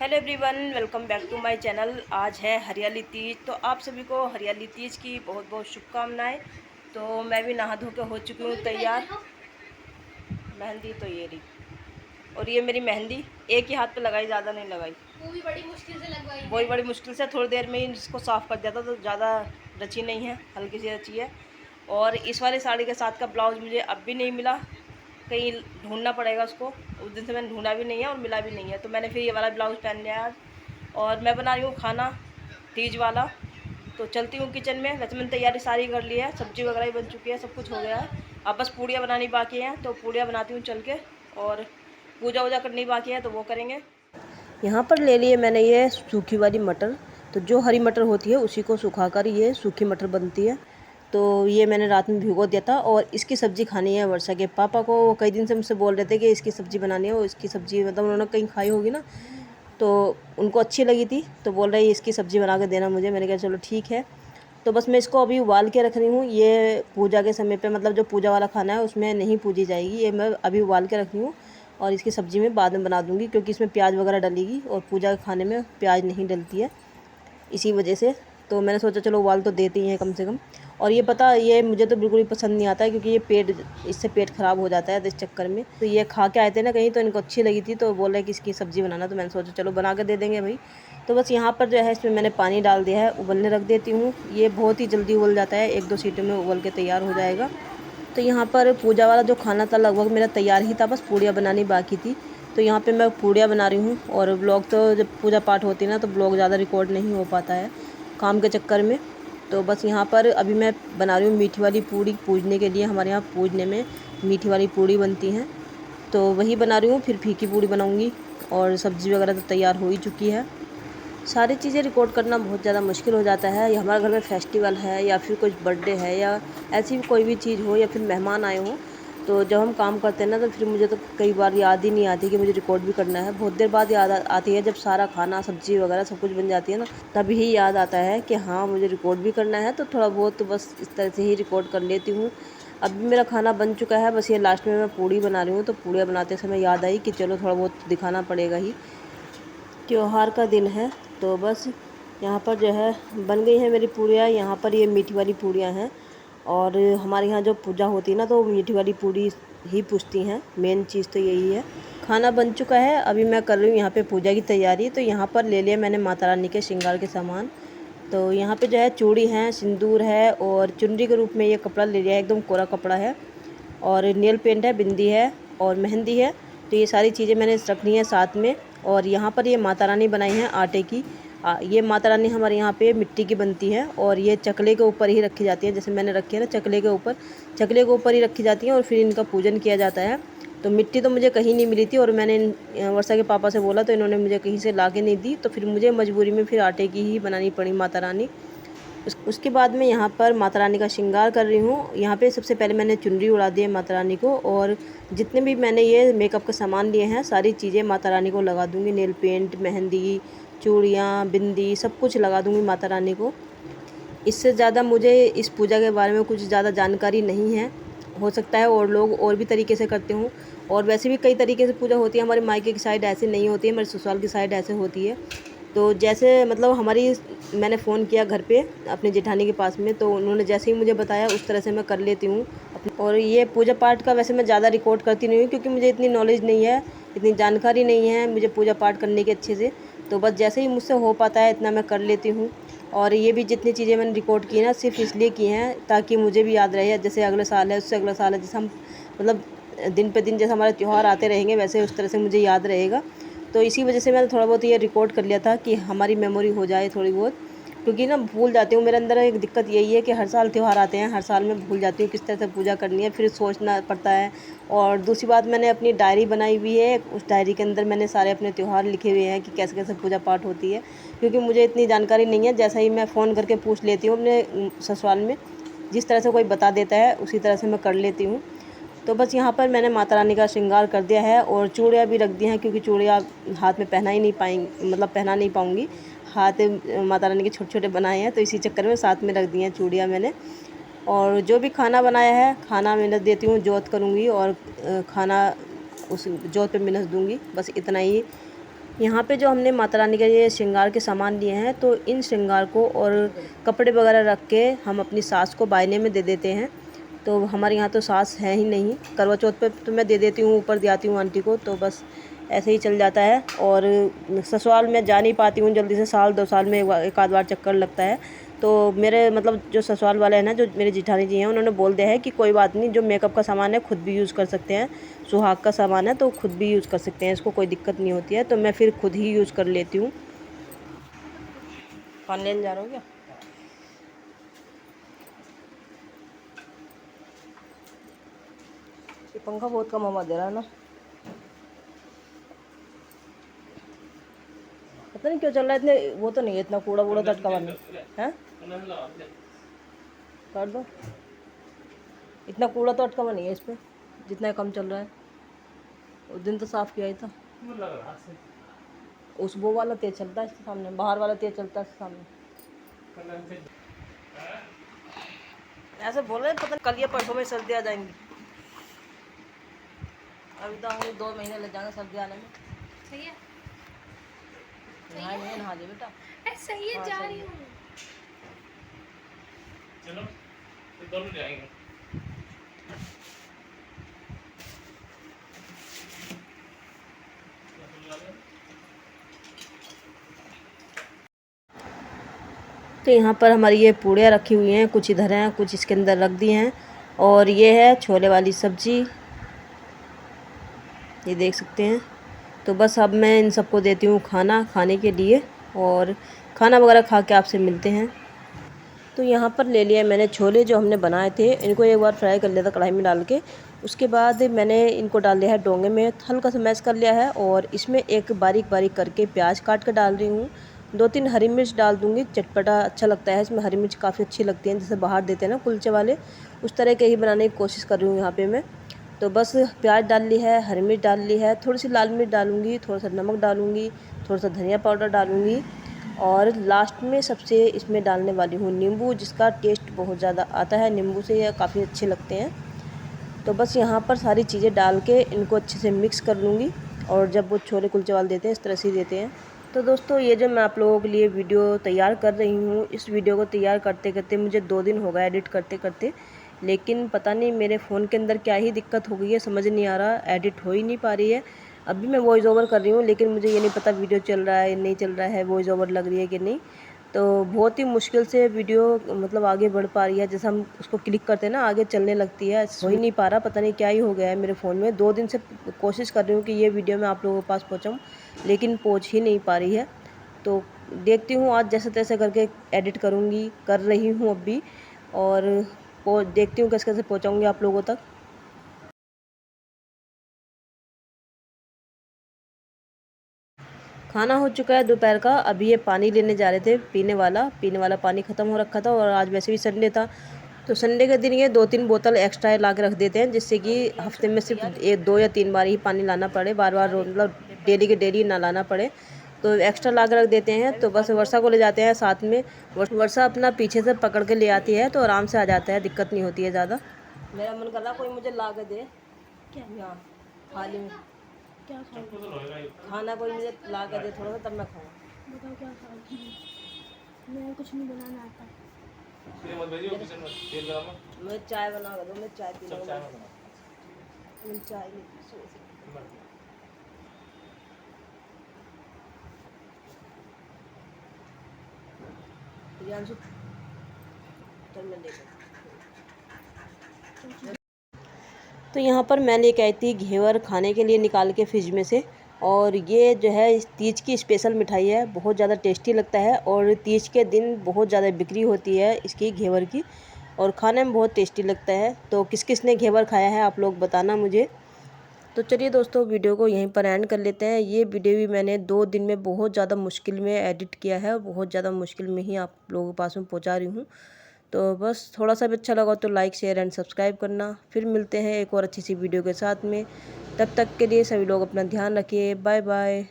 Hello everyone, welcome back to my channel. आज है हरियाली तीज, तो आप सभी को हरियाली तीज की बहुत बहुत शुभकामनाएं। तो मैं भी नहा धो के हो चुकी हूँ तैयार। मेहंदी तो ये रही, और ये मेरी मेहंदी एक ही हाथ पे लगाई, ज़्यादा नहीं लगाई। वो भी बड़ी मुश्किल से लगवाई वही है। बड़ी मुश्किल से, थोड़ी देर में ही इसको साफ़ कर दिया था, तो ज़्यादा रची नहीं है, हल्की सी रची है। और इस वाली साड़ी के साथ का ब्लाउज मुझे अब भी नहीं मिला, कहीं ढूंढना पड़ेगा उसको। उस दिन से मैंने ढूंढा भी नहीं है और मिला भी नहीं है, तो मैंने फिर ये वाला ब्लाउज़ पहन लिया आज। और मैं बना रही हूँ खाना तीज वाला। तो चलती हूँ किचन में। वैसे मैंने तैयारी सारी कर ली है, सब्जी वगैरह ही बन चुकी है, सब कुछ हो गया है। अब बस पूड़ियाँ बनानी बाकी हैं, तो पूड़ियाँ बनाती हूँ चल के। और पूजा वूजा करनी बाकी है, तो वो करेंगे। यहाँ पर ले लिए मैंने ये सूखी वाली मटर। तो जो हरी मटर होती है उसी को सुखाकर ये सूखी मटर बनती है। तो ये मैंने रात में भिगो दिया था, और इसकी सब्ज़ी खानी है वर्षा के पापा को। वो कई दिन से मुझसे बोल रहे थे कि इसकी सब्ज़ी बनानी है, और इसकी सब्ज़ी मतलब उन्होंने कहीं खाई होगी ना, तो उनको अच्छी लगी थी, तो बोल रहे इसकी सब्ज़ी बना के देना मुझे। मैंने कहा चलो ठीक है। तो बस मैं इसको अभी उबाल के रख रही हूँ। ये पूजा के समय पे, मतलब जो पूजा वाला खाना है उसमें नहीं पूजी जाएगी, ये मैं अभी उबाल के रख रही हूँ। और इसकी सब्ज़ी में बाद में बना दूँगी, क्योंकि इसमें प्याज वगैरह डलेगी, और पूजा के खाने में प्याज नहीं डलती है, इसी वजह से। तो मैंने सोचा चलो उबाल तो देते ही हैं कम से कम। और ये पता, ये मुझे तो बिल्कुल ही पसंद नहीं आता है, क्योंकि ये इससे पेट ख़राब हो जाता है, तो इस चक्कर में। तो ये खा के आए थे ना कहीं, तो इनको अच्छी लगी थी, तो बोल रहे कि इसकी सब्ज़ी बनाना। तो मैंने सोचा चलो बना के दे देंगे भाई। तो बस यहाँ पर जो है इसमें मैंने पानी डाल दिया है, उबलने रख देती हूँ। ये बहुत ही जल्दी उबल जाता है, 1-2 सीटी में उबल के तैयार हो जाएगा। तो यहाँ पर पूजा वाला जो खाना था लगभग मेरा तैयार ही था, बस पूड़ियाँ बनानी बाकी थी। तो यहाँ पे मैं पूड़ियाँ बना रही हूँ। और ब्लॉग तो जब पूजा पाठ होती है ना, तो ब्लॉग ज़्यादा रिकॉर्ड नहीं हो पाता है काम के चक्कर में। तो बस यहाँ पर अभी मैं बना रही हूँ मीठी वाली पूड़ी पूजने के लिए। हमारे यहाँ पूजने में मीठी वाली पूड़ी बनती हैं, तो वही बना रही हूँ। फिर फीकी पूड़ी बनाऊँगी, और सब्ज़ी वगैरह तो तैयार हो ही चुकी है। सारी चीज़ें रिकॉर्ड करना बहुत ज़्यादा मुश्किल हो जाता है। या हमारे घर में फेस्टिवल है, या फिर कुछ बर्थडे है, या ऐसी कोई भी चीज़ हो, या फिर मेहमान आए हों, तो जब हम काम करते हैं ना, तो फिर मुझे तो कई बार याद ही नहीं आती कि मुझे रिकॉर्ड भी करना है। बहुत देर बाद याद आती है, जब सारा खाना सब्ज़ी वगैरह सब कुछ बन जाती है ना, तभी ही याद आता है कि हाँ मुझे रिकॉर्ड भी करना है। तो थोड़ा बहुत तो बस इस तरह से ही रिकॉर्ड कर लेती हूँ। अभी मेरा खाना बन चुका है, बस ये लास्ट में मैं पूड़ी बना रही हूँ। तो पूड़ियाँ बनाते समय याद आई कि चलो थोड़ा बहुत दिखाना पड़ेगा ही, त्योहार का दिन है। तो बस यहाँ पर जो है बन गई है मेरी पूड़ियाँ। यहाँ पर ये मीठी वाली पूड़ियाँ हैं, और हमारे यहाँ जो पूजा होती है ना, तो मीठी वाली पूड़ी ही पूछती हैं, मेन चीज़ तो यही है। खाना बन चुका है, अभी मैं कर रही हूँ यहाँ पे पूजा की तैयारी। तो यहाँ पर ले लिया मैंने माता रानी के श्रृंगार के सामान। तो यहाँ पे जो है चूड़ी है, सिंदूर है, और चुनरी के रूप में ये कपड़ा ले लिया है, एकदम कोरा कपड़ा है। और नेल पेंट है, बिंदी है, और मेहंदी है। तो ये सारी चीज़ें मैंने रखनी है साथ में। और यहाँ पर ये माता रानी बनाई है आटे की। ये माता रानी हमारे यहाँ पे मिट्टी की बनती है, और ये चकले के ऊपर ही रखी जाती है। जैसे मैंने रखी है ना चकले के ऊपर ही रखी जाती हैं, और फिर इनका पूजन किया जाता है। तो मिट्टी तो मुझे कहीं नहीं मिली थी, और मैंने वर्षा के पापा से बोला, तो इन्होंने मुझे कहीं से ला के नहीं दी। तो फिर मुझे मजबूरी में फिर आटे की ही बनानी पड़ी माता रानी। उसके बाद मैं यहाँ पर माता रानी का श्रृंगार कर रही हूँ। यहाँ पे सबसे पहले मैंने चुनरी उड़ा दी है माता रानी को, और जितने भी मैंने ये मेकअप का सामान लिए हैं, सारी चीज़ें माता रानी को लगा दूँगी। नेल पेंट, मेहंदी, चूड़ियाँ, बिंदी, सब कुछ लगा दूँगी माता रानी को। इससे ज़्यादा मुझे इस पूजा के बारे में कुछ ज़्यादा जानकारी नहीं है। हो सकता है और लोग और भी तरीके से करते हों, और वैसे भी कई तरीके से पूजा होती है। हमारे मायके की साइड ऐसे नहीं होती है, हमारे ससुराल की साइड ऐसे होती है। तो जैसे मतलब मैंने फ़ोन किया घर पे अपनी जेठानी के पास में, तो उन्होंने जैसे ही मुझे बताया उस तरह से मैं कर लेती हूँ। और ये पूजा पाठ का वैसे मैं ज़्यादा रिकॉर्ड करती नहीं हूँ, क्योंकि मुझे इतनी नॉलेज नहीं है, इतनी जानकारी नहीं है मुझे पूजा पाठ करने की अच्छे से। तो बस जैसे ही मुझसे हो पाता है इतना मैं कर लेती हूँ। और ये भी जितनी चीज़ें मैंने रिकॉर्ड की ना, सिर्फ इसलिए की हैं ताकि मुझे भी याद रहे। जैसे अगले साल है, उससे अगला साल है, जैसे हम मतलब दिन पे दिन जैसे हमारे त्यौहार आते रहेंगे, वैसे उस तरह से मुझे याद रहेगा। तो इसी वजह से मैंने थोड़ा बहुत ये रिकॉर्ड कर लिया था कि हमारी मेमोरी हो जाए थोड़ी बहुत, क्योंकि ना भूल जाती हूँ। मेरे अंदर एक दिक्कत यही है कि हर साल त्यौहार आते हैं, हर साल मैं भूल जाती हूँ किस तरह से पूजा करनी है, फिर सोचना पड़ता है। और दूसरी बात, मैंने अपनी डायरी बनाई हुई है, उस डायरी के अंदर मैंने सारे अपने त्यौहार लिखे हुए हैं कि कैसे कैसे पूजा पाठ होती है। क्योंकि मुझे इतनी जानकारी नहीं है, जैसा ही मैं फ़ोन करके पूछ लेती हूँ अपने ससुराल में, जिस तरह से कोई बता देता है उसी तरह से मैं कर लेती हूँ। तो बस यहाँ पर मैंने माता रानी का श्रृंगार कर दिया है, और चूड़ियाँ भी रख दी हैं, क्योंकि चूड़ियाँ हाथ में पहना ही नहीं पाएंगी, मतलब पहना नहीं पाऊँगी। हाथ माता रानी के छोटे छोटे बनाए हैं, तो इसी चक्कर में साथ में रख दी हैं चूड़ियाँ मैंने। और जो भी खाना बनाया है, खाना मैं देती हूँ, जोत करूँगी, और खाना उस जोत पे मिनस दूँगी, बस इतना ही। यहाँ पे जो हमने माता रानी का ये श्रृंगार के सामान लिए हैं, तो इन श्रृंगार को और कपड़े वगैरह रख के हम अपनी सास को बायने में दे देते हैं। तो हमारे यहाँ तो सास है ही नहीं, करवा चौथ पे तो मैं दे देती हूँ, ऊपर दियाती हूँ आंटी को, तो बस ऐसे ही चल जाता है। और ससुराल में जा नहीं पाती हूँ जल्दी से, साल 2 साल में एक आध बार चक्कर लगता है। तो मेरे मतलब जो ससुराल वाले हैं ना, जो मेरे जेठानी जी हैं, उन्होंने बोल दिया है कि कोई बात नहीं, जो मेकअप का सामान है खुद भी यूज़ कर सकते हैं, सुहाग का सामान है तो खुद भी यूज़ कर सकते हैं, इसको कोई दिक्कत नहीं होती है। तो मैं फिर खुद ही यूज़ कर लेती हूँ। पानी लेने जा रहा हूँ क्या? ये पंखा बहुत कम हवा दे रहा है ना, पता नहीं क्यों चल रहा है। इतने वो तो नहीं है, इतना कूड़ा वूड़ा तटका बन है, कर दो। इतना कूड़ा तो अटका नहीं है इस पर, जितना कम चल रहा है। उस दिन तो साफ़ किया ही था। उस वो वाला तेज चलता है इसके सामने, बाहर वाला तेज चलता है इसके सामने। ऐसे बोल रहे हैं, पता नहीं कल या परसों में सर्दी आ जाएंगी। अभी तो हमें 2 महीने लग जाएंगे सर्दी आने में। सही है, नहा ले बेटा। सही है, जा रही हूँ। चलो दोनों जाएंगे। तो यहाँ पर हमारी ये पूड़ियाँ रखी हुई हैं, कुछ इधर हैं, कुछ इसके अंदर रख दी हैं। और ये है छोले वाली सब्ज़ी, ये देख सकते हैं। तो बस अब मैं इन सबको देती हूँ खाने के लिए, और खाना वगैरह खा के आपसे मिलते हैं। तो यहाँ पर ले लिया मैंने छोले जो हमने बनाए थे, इनको एक बार फ्राई कर लिया था कढ़ाई में डाल के। उसके बाद मैंने इनको डाल दिया है डोंगे में, हल्का सा मैश कर लिया है, और इसमें एक बारीक बारीक करके प्याज काट कर डाल रही हूँ। 2-3 हरी मिर्च डाल दूँगी, चटपटा अच्छा लगता है इसमें, हरी मिर्च काफ़ी अच्छी लगती हैं, जैसे बाहर देते हैं ना कुलचे वाले, उस तरह के ही बनाने की कोशिश कर रही हूँ यहाँ पे मैं। तो बस प्याज डाल ली है, हरी मिर्च डाल ली है, थोड़ी सी लाल मिर्च डालूँगी, थोड़ा सा नमक डालूँगी, थोड़ा सा धनिया पाउडर डालूँगी, और लास्ट में सबसे इसमें डालने वाली हूँ नींबू, जिसका टेस्ट बहुत ज़्यादा आता है, नींबू से ये काफ़ी अच्छे लगते हैं। तो बस यहाँ पर सारी चीज़ें डाल के इनको अच्छे से मिक्स कर लूँगी, और जब वो छोले कुलचे वाले देते हैं इस तरह से देते हैं। तो दोस्तों, ये जो मैं आप लोगों के लिए वीडियो तैयार कर रही हूँ, इस वीडियो को तैयार करते करते मुझे 2 दिन हो गए एडिट करते करते, लेकिन पता नहीं मेरे फ़ोन के अंदर क्या ही दिक्कत हो गई है, समझ नहीं आ रहा, एडिट हो ही नहीं पा रही है। अभी मैं वॉइस ओवर कर रही हूँ, लेकिन मुझे ये नहीं पता वीडियो चल रहा है नहीं चल रहा है, वॉइस ओवर लग रही है कि नहीं। तो बहुत ही मुश्किल से वीडियो मतलब आगे बढ़ पा रही है, जैसे हम उसको क्लिक करते हैं ना आगे चलने लगती है, हो ही नहीं पा रहा, पता नहीं क्या ही हो गया है मेरे फ़ोन में। 2 दिन से कोशिश कर रही हूँ कि ये वीडियो मैं आप लोगों के पास पहुँचाऊँ, लेकिन पहुँच ही नहीं पा रही है। तो देखती हूँ आज जैसे तैसे करके एडिट करूँगी, कर रही हूँ अभी, और देखती हूँ कैसे कैसे पहुँचाऊँगी आप लोगों तक। खाना हो चुका है दोपहर का, अभी ये पानी लेने जा रहे थे, पीने वाला पानी ख़त्म हो रखा था, और आज वैसे भी संडे था, तो संडे के दिन ये 2-3 बोतल एक्स्ट्रा ला के रख देते हैं, जिससे कि हफ्ते में सिर्फ 2 या 3 बार ही पानी लाना पड़े, बार बार मतलब डेली के डेली ना लाना पड़े, तो एक्स्ट्रा ला के रख देते हैं। तो बस वर्षा को ले जाते हैं साथ में, वर्षा अपना पीछे से पकड़ के ले आती है, तो आराम से आ जाता है, दिक्कत नहीं होती है ज़्यादा। मेरा मन कर रहा कोई मुझे ला के दे, क्या यहाँ थाली में क्या खाना, कोई मुझे ला के दे थोड़ा सा, तब मैं खाऊँ। बताओ क्या खाओ, मैं कुछ नहीं बनाना आता। मैं चाय बना कर दो, मैं चाय पी लूँगा। मैं चाय नहीं चल मैं लेकर। तो यहाँ पर मैं लेके आई थी घेवर खाने के लिए निकाल के फ्रिज में से, और ये जो है इस तीज की स्पेशल मिठाई है, बहुत ज़्यादा टेस्टी लगता है, और तीज के दिन बहुत ज़्यादा बिक्री होती है इसकी घेवर की, और खाने में बहुत टेस्टी लगता है। तो किस किस ने घेवर खाया है आप लोग बताना मुझे। तो चलिए दोस्तों, वीडियो को यहीं पर एंड कर लेते हैं। ये वीडियो भी मैंने 2 दिन में बहुत ज़्यादा मुश्किल में एडिट किया है, बहुत ज़्यादा मुश्किल में ही आप लोगों के पास में पहुँचा रही हूँ। तो बस थोड़ा सा भी अच्छा लगा तो लाइक शेयर एंड सब्सक्राइब करना। फिर मिलते हैं एक और अच्छी सी वीडियो के साथ में, तब तक के लिए सभी लोग अपना ध्यान रखिए। Bye bye.